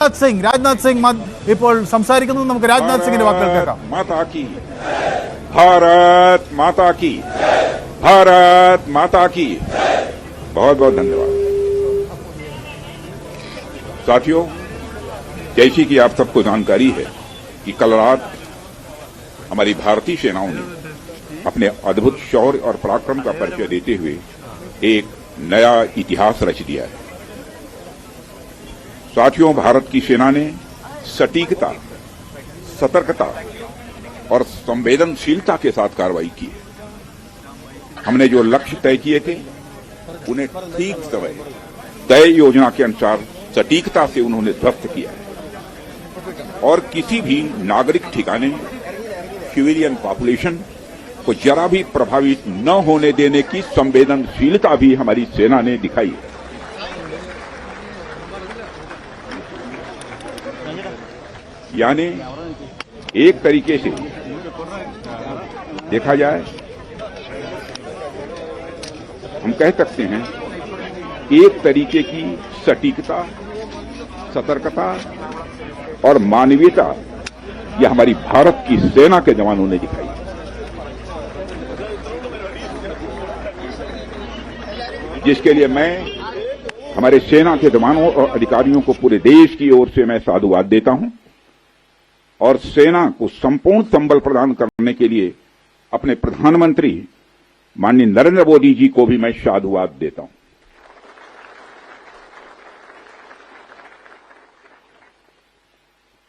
രാജ്നാഥ് സിംഗ് ഇപ്പോൾ സംസാരിക്കുന്നത് നമുക്ക് രാജ്നാഥ് സിംഗിന്റെ വാക്കുകൾ കേൾക്കാം. माता की भारत माता की भारत माता की बहुत बहुत धन्यवाद साथियों। जैसी कि आप सबको जानकारी है कि कल रात हमारी भारतीय सेनाओं ने अपने अद्भुत शौर्य और पराक्रम का परिचय देते हुए एक नया इतिहास रच दिया है। साथियों, भारत की सेना ने सटीकता, सतर्कता और संवेदनशीलता के साथ कार्रवाई की है। हमने जो लक्ष्य तय किए थे उन्हें ठीक समय तय योजना के अनुसार सटीकता से उन्होंने ध्वस्त किया है और किसी भी नागरिक ठिकाने, सिविलियन पॉपुलेशन को जरा भी प्रभावित न होने देने की संवेदनशीलता भी हमारी सेना ने दिखाई है। यानी एक तरीके से देखा जाए, हम कह सकते हैं एक तरीके की सटीकता, सतर्कता और मानवीयता यह हमारी भारत की सेना के जवानों ने दिखाई। जिसके लिए मैं हमारे सेना के जवानों और अधिकारियों को पूरे देश की ओर से मैं साधुवाद देता हूं और सेना को संपूर्ण संबल प्रदान करने के लिए अपने प्रधानमंत्री माननीय नरेंद्र मोदी जी को भी मैं साधुवाद देता हूं।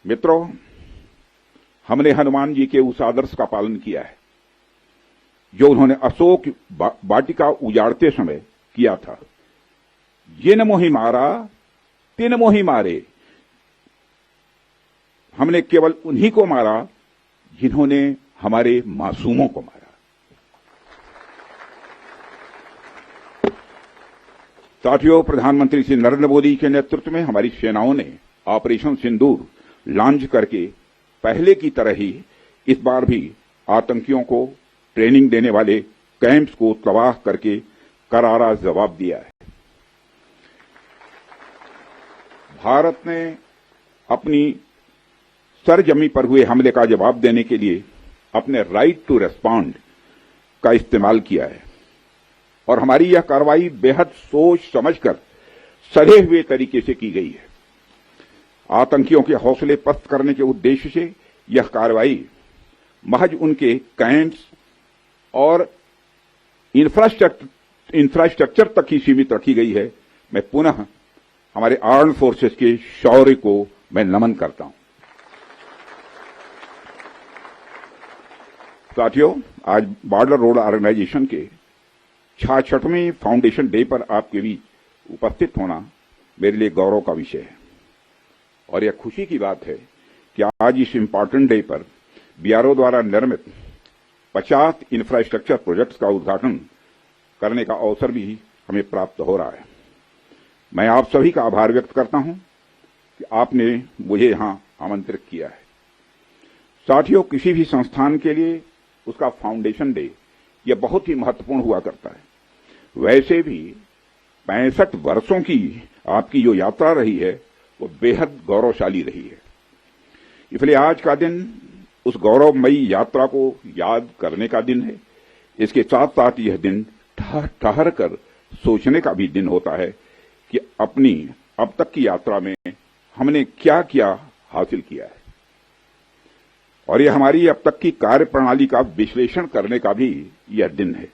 मित्रों, हमने हनुमान जी के उस आदर्श का पालन किया है जो उन्होंने अशोक वाटिका उजाड़ते समय किया था। जिन मोहि मारा तिन मोहि मारे। हमने केवल उन्हीं को मारा जिन्होंने हमारे मासूमों को मारा। साथियों, प्रधानमंत्री श्री नरेंद्र मोदी के नेतृत्व में हमारी सेनाओं ने ऑपरेशन सिंदूर लॉन्च करके पहले की तरह ही इस बार भी आतंकियों को ट्रेनिंग देने वाले कैंप्स को तबाह करके करारा जवाब दिया है। भारत ने अपनी सरजमी पर हुए हमले का जवाब देने के लिए अपने राइट टू रेस्पॉन्ड का इस्तेमाल किया है और हमारी यह कार्रवाई बेहद सोच समझकर सधे हुए तरीके से की गई है। आतंकियों के हौसले पस्त करने के उद्देश्य से यह कार्रवाई महज उनके कैंप्स और इंफ्रास्ट्रक्चर तक ही सीमित रखी गई है। मैं पुनः हमारे आर्म्ड फोर्सेस के शौर्य को मैं नमन करता हूं। साथियों, आज बॉर्डर रोड ऑर्गेनाइजेशन के 66वें फाउंडेशन डे पर आपके बीच उपस्थित होना मेरे लिए गौरव का विषय है और यह खुशी की बात है कि आज इस इंपॉर्टेंट डे पर बीआरओ द्वारा निर्मित 50 इंफ्रास्ट्रक्चर प्रोजेक्ट्स का उद्घाटन करने का अवसर भी हमें प्राप्त हो रहा है। मैं आप सभी का आभार व्यक्त करता हूं कि आपने मुझे यहां आमंत्रित किया है। साथियों, किसी भी संस्थान के लिए उसका फाउंडेशन डे यह बहुत ही महत्वपूर्ण हुआ करता है। वैसे भी 65 वर्षों की आपकी जो यात्रा रही है वो बेहद गौरवशाली रही है। इसलिए आज का दिन उस गौरवमयी यात्रा को याद करने का दिन है। इसके साथ साथ यह दिन ठहर कर सोचने का भी दिन होता है कि अपनी अब तक की यात्रा में हमने क्या क्या हासिल किया है और यह हमारी अब तक की कार्यप्रणाली का विश्लेषण करने का भी यह दिन है।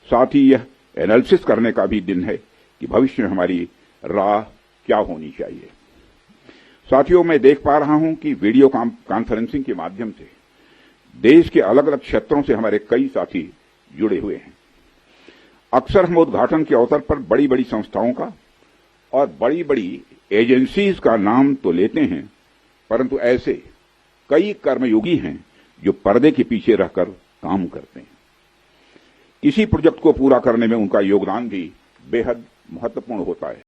साथ ही यह एनालिसिस करने का भी दिन है कि भविष्य में हमारी राह क्या होनी चाहिए। साथियों, मैं देख पा रहा हूं कि वीडियो कॉन्फ्रेंसिंग के माध्यम से देश के अलग अलग क्षेत्रों से हमारे कई साथी जुड़े हुए हैं। अक्सर हम उद्घाटन के अवसर पर बड़ी बड़ी संस्थाओं का और बड़ी बड़ी एजेंसीज का नाम तो लेते हैं, परंतु ऐसे कई कर्मयोगी हैं जो पर्दे के पीछे रहकर काम करते हैं। किसी प्रोजेक्ट को पूरा करने में उनका योगदान भी बेहद महत्वपूर्ण होता है।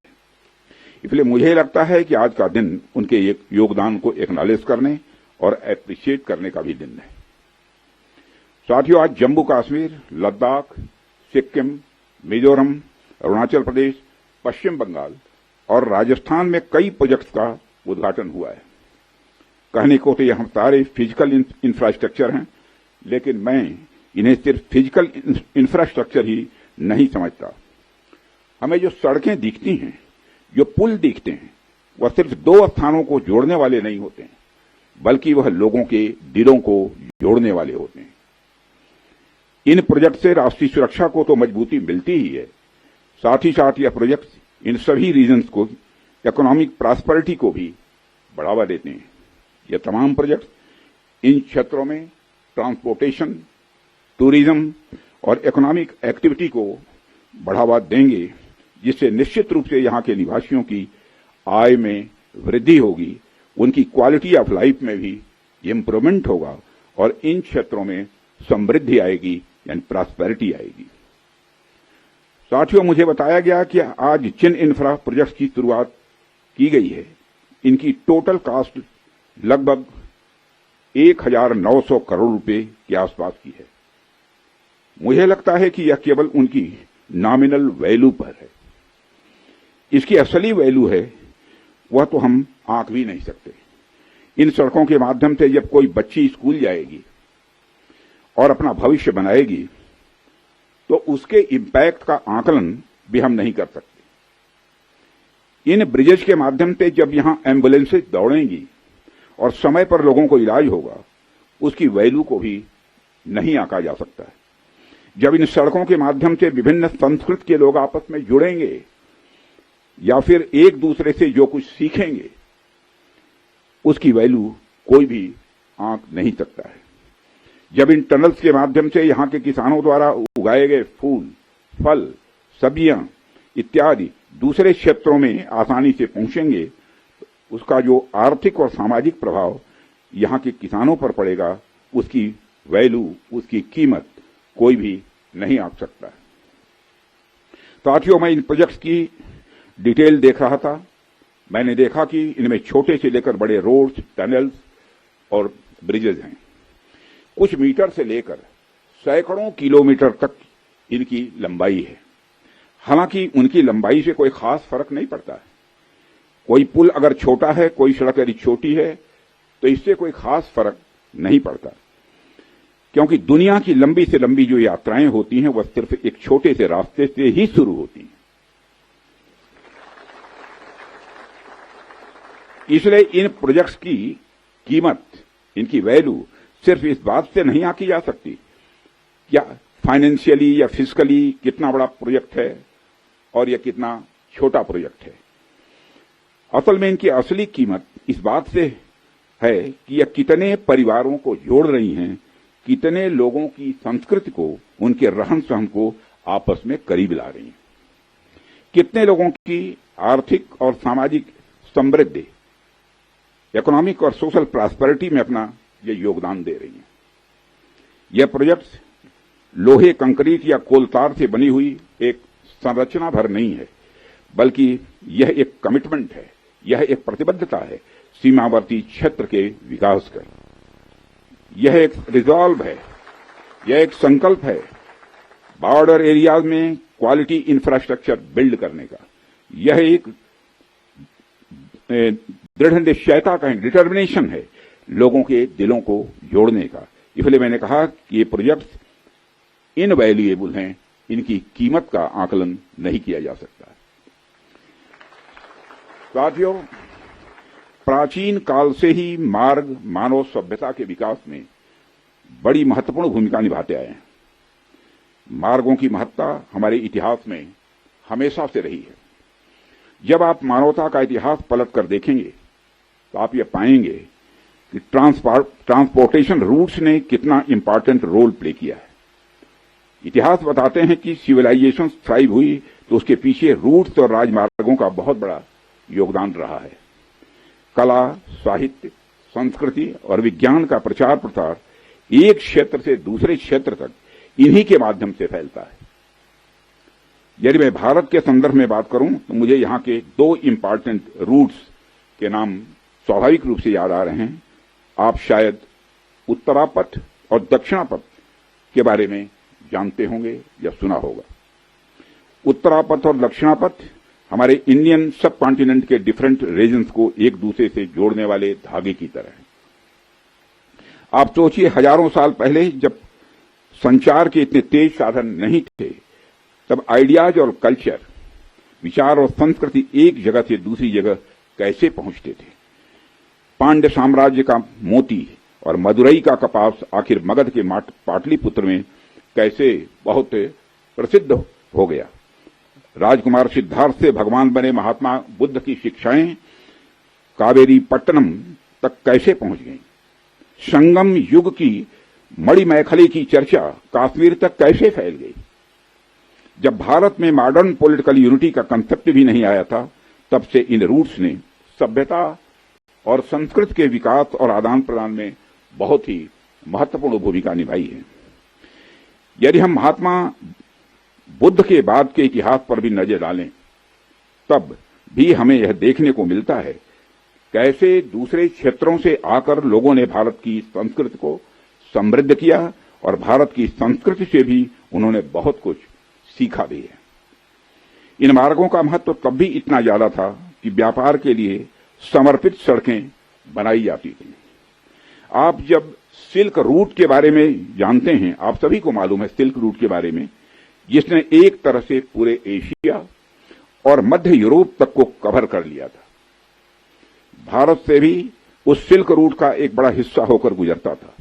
इसलिए मुझे लगता है कि आज का दिन उनके एक योगदान को एक्नॉलेज करने और एप्रिशिएट करने का भी दिन है। साथियों, आज जम्मू कश्मीर, लद्दाख, सिक्किम, मिजोरम, अरुणाचल प्रदेश, पश्चिम बंगाल और राजस्थान में कई प्रोजेक्ट्स का उद्घाटन हुआ है। कहने को तो यह सारे फिजिकल इंफ्रास्ट्रक्चर हैं, लेकिन मैं इन्हें सिर्फ फिजिकल इंफ्रास्ट्रक्चर ही नहीं समझता। हमें जो सड़कें दिखती हैं, जो पुल दिखते हैं, वह सिर्फ दो स्थानों को जोड़ने वाले नहीं होते हैं, बल्कि वह लोगों के दिलों को जोड़ने वाले होते हैं। इन प्रोजेक्ट से राष्ट्रीय सुरक्षा को तो मजबूती मिलती ही है, साथ ही साथ यह प्रोजेक्ट इन सभी रीजन्स को इकोनॉमिक प्रॉस्पेरिटी को भी बढ़ावा देते हैं। यह तमाम प्रोजेक्ट इन क्षेत्रों में ट्रांसपोर्टेशन, टूरिज्म और इकोनॉमिक एक्टिविटी को बढ़ावा देंगे, जिससे निश्चित रूप से यहां के निवासियों की आय में वृद्धि होगी, उनकी क्वालिटी ऑफ लाइफ में भी इम्प्रूवमेंट होगा और इन क्षेत्रों में समृद्धि आएगी, यानी प्रॉस्पेरिटी आएगी। साथियों, मुझे बताया गया कि आज जिन इंफ्रा प्रोजेक्ट्स की शुरुआत की गई है, इनकी टोटल कॉस्ट लगभग 1900 करोड़ रुपए के आसपास की है। मुझे लगता है कि यह केवल उनकी नॉमिनल वैल्यू पर है। इसकी असली वैल्यू है वह तो हम आंक भी नहीं सकते। इन सड़कों के माध्यम से जब कोई बच्ची स्कूल जाएगी और अपना भविष्य बनाएगी, तो उसके इम्पैक्ट का आकलन भी हम नहीं कर सकते। इन ब्रिजेज के माध्यम से जब यहां एम्बुलेंसेज दौड़ेंगी और समय पर लोगों को इलाज होगा, उसकी वैल्यू को भी नहीं आंका जा सकता है। जब इन सड़कों के माध्यम से विभिन्न संस्कृति के लोग आपस में जुड़ेंगे या फिर एक दूसरे से जो कुछ सीखेंगे, उसकी वैल्यू कोई भी आंक नहीं सकता है। जब इन टनल्स के माध्यम से यहां के किसानों द्वारा उगाए गए फूल, फल, सब्जियां इत्यादि दूसरे क्षेत्रों में आसानी से पहुंचेंगे, उसका जो आर्थिक और सामाजिक प्रभाव यहां के किसानों पर पड़ेगा, उसकी वैल्यू, उसकी कीमत कोई भी नहीं आंक सकता है। साथियों, मैं इन प्रोजेक्ट्स की डिटेल देख रहा था। मैंने देखा कि इनमें छोटे से लेकर बड़े रोड्स, टनल्स और ब्रिजेज हैं। कुछ मीटर से लेकर सैकड़ों किलोमीटर तक इनकी लंबाई है। हालांकि उनकी लंबाई से कोई खास फर्क नहीं पड़ता है। कोई पुल अगर छोटा है, कोई सड़क यदि छोटी है, तो इससे कोई खास फर्क नहीं पड़ता, क्योंकि दुनिया की लंबी से लंबी जो यात्राएं होती हैं, वह सिर्फ एक छोटे से रास्ते से ही शुरू होती हैं। इसलिए इन प्रोजेक्ट्स की कीमत, इनकी वैल्यू सिर्फ इस बात से नहीं आंकी जा सकती या फाइनेंशियली या फिजिकली कितना बड़ा प्रोजेक्ट है और यह कितना छोटा प्रोजेक्ट है। असल में इनकी असली कीमत इस बात से है कि यह कितने परिवारों को जोड़ रही हैं, कितने लोगों की संस्कृति को, उनके रहन सहन को आपस में करीब ला रही हैं, कितने लोगों की आर्थिक और सामाजिक समृद्धि, इकोनॉमिक और सोशल प्रॉस्पेरिटी में अपना ये योगदान दे रही हैं। यह प्रोजेक्ट लोहे, कंक्रीट या कोलतार से बनी हुई एक संरचना भर नहीं है, बल्कि यह एक कमिटमेंट है, यह एक प्रतिबद्धता है सीमावर्ती क्षेत्र के विकास का। यह एक रिजॉल्व है, यह एक संकल्प है बॉर्डर एरियाज में क्वालिटी इंफ्रास्ट्रक्चर बिल्ड करने का। यह एक दृढ़ निश्चयता का डिटर्मिनेशन है लोगों के दिलों को जोड़ने का। इसलिए मैंने कहा कि ये प्रोजेक्ट्स इनवैल्यूएबल हैं, इनकी कीमत का आकलन नहीं किया जा सकता। साथियों, प्राचीन काल से ही मार्ग मानव सभ्यता के विकास में बड़ी महत्वपूर्ण भूमिका निभाते आए हैं। मार्गों की महत्ता हमारे इतिहास में हमेशा से रही है। जब आप मानवता का इतिहास पलट कर देखेंगे तो आप ये पाएंगे कि ट्रांसपोर्टेशन रूट्स ने कितना इंपॉर्टेंट रोल प्ले किया है। इतिहास बताते हैं कि सिविलाइजेशन थ्राइव हुई तो उसके पीछे रूट्स और राजमार्गों का बहुत बड़ा योगदान रहा है। कला, साहित्य, संस्कृति और विज्ञान का प्रचार प्रसार एक क्षेत्र से दूसरे क्षेत्र तक इन्हीं के माध्यम से फैलता है। यदि मैं भारत के संदर्भ में बात करूं तो मुझे यहां के दो इंपॉर्टेंट रूट्स के नाम स्वाभाविक रूप से याद आ रहे हैं। आप शायद उत्तरापथ और दक्षिणापथ के बारे में जानते होंगे या सुना होगा। उत्तरापथ और दक्षिणापथ हमारे इंडियन सब कॉन्टिनेंट के डिफरेंट रीजन्स को एक दूसरे से जोड़ने वाले धागे की तरह है। आप सोचिए, हजारों साल पहले जब संचार के इतने तेज साधन नहीं थे, तब आइडियाज और कल्चर, विचार और संस्कृति एक जगह से दूसरी जगह कैसे पहुंचते थे। पांड्य साम्राज्य का मोती और मदुरई का कपास आखिर मगध के पाटलिपुत्र में कैसे बहुत प्रसिद्ध हो गया। राजकुमार सिद्धार्थ से भगवान बने महात्मा बुद्ध की शिक्षाएं कावेरी पट्टनम तक कैसे पहुंच गईं। संगम युग की मणिमैखली की चर्चा कश्मीर तक कैसे फैल गई। जब भारत में मॉडर्न पॉलिटिकल यूनिटी का कंसेप्ट भी नहीं आया था, तब से इन रूट्स ने सभ्यता और संस्कृति के विकास और आदान प्रदान में बहुत ही महत्वपूर्ण भूमिका निभाई है। यदि हम महात्मा बुद्ध के बाद के इतिहास पर भी नजर डालें, तब भी हमें यह देखने को मिलता है कैसे दूसरे क्षेत्रों से आकर लोगों ने भारत की संस्कृति को समृद्ध किया और भारत की संस्कृति से भी उन्होंने बहुत कुछ सीखा भी है। इन मार्गों का महत्व तब भी इतना ज्यादा था कि व्यापार के लिए समर्पित सड़कें बनाई जाती थी। आप जब सिल्क रूट के बारे में जानते हैं, आप सभी को मालूम है सिल्क रूट के बारे में, जिसने एक तरह से पूरे एशिया और मध्य यूरोप तक को कवर कर लिया था। भारत से भी उस सिल्क रूट का एक बड़ा हिस्सा होकर गुजरता था,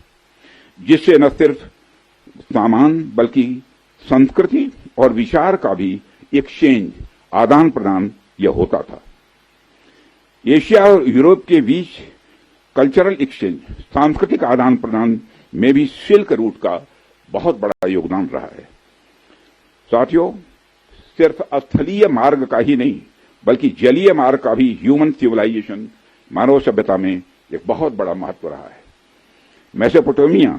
जिससे न सिर्फ सामान बल्कि संस्कृति और विचार का भी एक्सचेंज, आदान प्रदान यह होता था। एशिया और यूरोप के बीच कल्चरल एक्सचेंज, सांस्कृतिक आदान प्रदान में भी सिल्क रूट का बहुत बड़ा योगदान रहा है। साथियों, सिर्फ स्थलीय मार्ग का ही नहीं बल्कि जलीय मार्ग का भी ह्यूमन सिविलाइजेशन, मानव सभ्यता में एक बहुत बड़ा महत्व रहा है। मेसोपोटामिया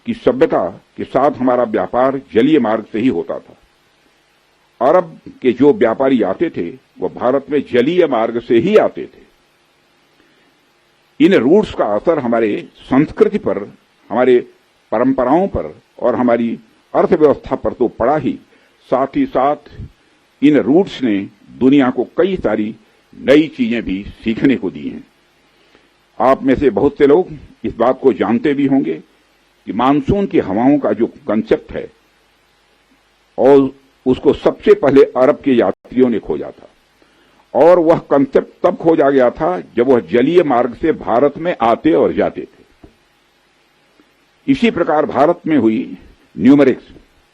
की सभ्यता के साथ हमारा व्यापार जलीय मार्ग से ही होता था। अरब के जो व्यापारी आते थे वह भारत में जलीय मार्ग से ही आते थे। इन रूट्स का असर हमारे संस्कृति पर, हमारे परंपराओं पर और हमारी अर्थव्यवस्था पर तो पड़ा ही, साथ ही साथ इन रूट्स ने दुनिया को कई सारी नई चीजें भी सीखने को दी हैं। आप में से बहुत से लोग इस बात को जानते भी होंगे कि मानसून की हवाओं का जो कंसेप्ट है, और उसको सबसे पहले अरब के यात्रियों ने खोजा था, और वह कंसेप्ट तब खोजा गया था जब वह जलीय मार्ग से भारत में आते और जाते थे। इसी प्रकार भारत में हुई न्यूमेरिक्स,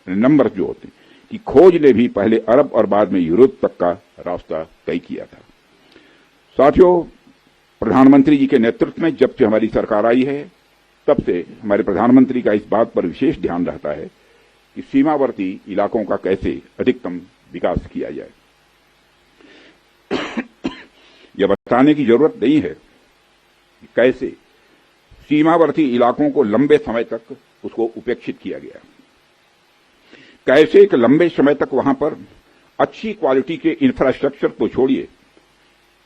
नंबर जो होते की खोज ने भी पहले अरब और बाद में यूरोप तक का रास्ता तय किया था। साथियों, प्रधानमंत्री जी के नेतृत्व में जब से हमारी सरकार आई है, तब से हमारे प्रधानमंत्री का इस बात पर विशेष ध्यान रहता है कि सीमावर्ती इलाकों का कैसे अधिकतम विकास किया जाए। यह बताने की जरूरत नहीं है कि कैसे सीमावर्ती इलाकों को लंबे समय तक उसको उपेक्षित किया गया, कैसे एक लंबे समय तक वहां पर अच्छी क्वालिटी के इंफ्रास्ट्रक्चर को छोड़िए,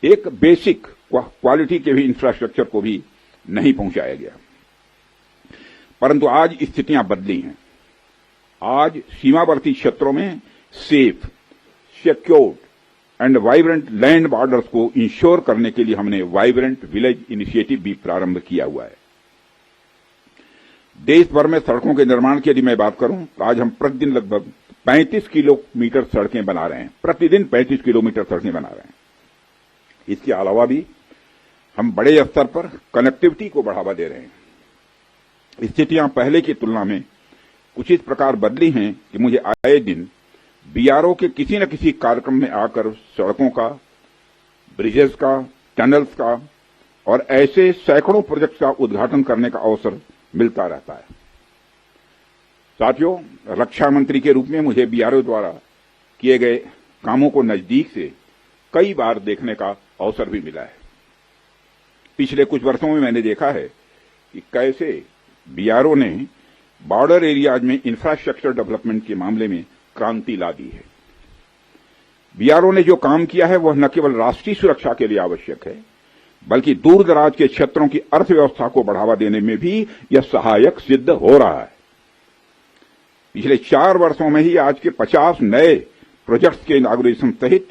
एक बेसिक क्वालिटी के भी इंफ्रास्ट्रक्चर को भी नहीं पहुंचाया गया। परंतु आज स्थितियां बदली हैं। आज सीमावर्ती क्षेत्रों में safe, secured and vibrant land borders को इंश्योर करने के लिए हमने वाइब्रेंट विलेज इनिशिएटिव भी प्रारंभ किया हुआ है। देश भर में सड़कों के निर्माण की यदि मैं बात करूं तो आज हम प्रतिदिन लगभग 35 किलोमीटर सड़कें बना रहे हैं, प्रतिदिन 35 किलोमीटर सड़कें बना रहे हैं। इसके अलावा भी हम बड़े स्तर पर कनेक्टिविटी को बढ़ावा दे रहे हैं। स्थितियां पहले की तुलना में कुछ इस प्रकार बदली हैं कि मुझे आए दिन बीआरओ के किसी न किसी कार्यक्रम में आकर सड़कों का, ब्रिजेस का, टनल्स का और ऐसे सैकड़ों प्रोजेक्ट का उद्घाटन करने का अवसर मिलता रहता है। साथियों, रक्षा मंत्री के रूप में मुझे बीआरओ द्वारा किए गए कामों को नजदीक से कई बार देखने का अवसर भी मिला है। पिछले कुछ वर्षों में मैंने देखा है कि कैसे बीआरओ ने बॉर्डर एरियाज में इंफ्रास्ट्रक्चर डेवलपमेंट के मामले में क्रांति ला दी है। बीआरओ ने जो काम किया है वह न केवल राष्ट्रीय सुरक्षा के लिए आवश्यक है, बल्कि दूर दराज के क्षेत्रों की अर्थव्यवस्था को बढ़ावा देने में भी यह सहायक सिद्ध हो रहा है। पिछले 4 वर्षों में ही आज के 50 नए प्रोजेक्ट्स के इनॉग्रेशन सहित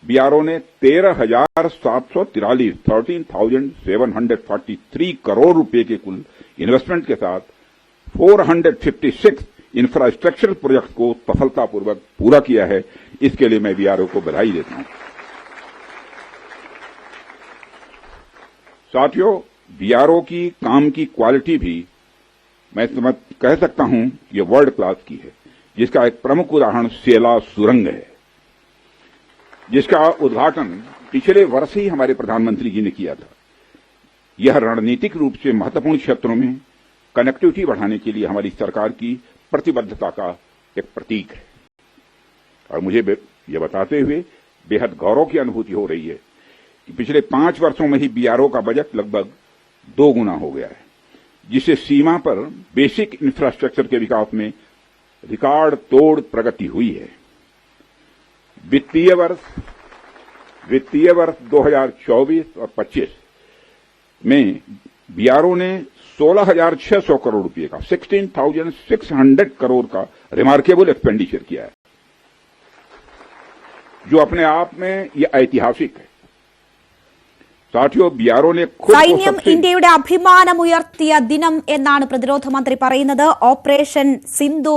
बीआरओ ने 13,743 करोड़ रुपए के कुल इन्वेस्टमेंट के साथ 456 इंफ्रास्ट्रक्चर प्रोजेक्ट को सफलतापूर्वक पूरा किया है। इसके लिए मैं बीआरओ को बधाई देता हूं। साथियों, बीआरओ की काम की क्वालिटी भी मैं कह सकता हूं ये वर्ल्ड क्लास की है, जिसका एक प्रमुख उदाहरण सेला सुरंग है, जिसका उद्घाटन पिछले वर्ष ही हमारे प्रधानमंत्री जी ने किया था। यह रणनीतिक रूप से महत्वपूर्ण क्षेत्रों में कनेक्टिविटी बढ़ाने के लिए हमारी सरकार की प्रतिबद्धता का एक प्रतीक है। और मुझे यह बताते हुए बेहद गौरव की अनुभूति हो रही है कि पिछले 5 वर्षों में ही बीआरओ का बजट लगभग 2 गुना हो गया है, जिससे सीमा पर बेसिक इंफ्रास्ट्रक्चर के विकास में रिकॉर्ड तोड़ प्रगति हुई है। वित्तीय वर्ष 2024 और 25 में बीआरओ ने 16,600 करोड़ रुपए का 16,600 करोड़ का रिमार्केबल एक्सपेंडिचर किया है, जो अपने आप में यह ऐतिहासिक है। സാഠ്യോ ബിയാറോനെ സൈന്യം ഇന്ത്യയുടെ അഭിമാനമുയർത്തിയ ദിനം എന്നാണ് പ്രതിരോധ മന്ത്രി പറയുന്നത്. ഓപ്പറേഷൻ സിന്ധു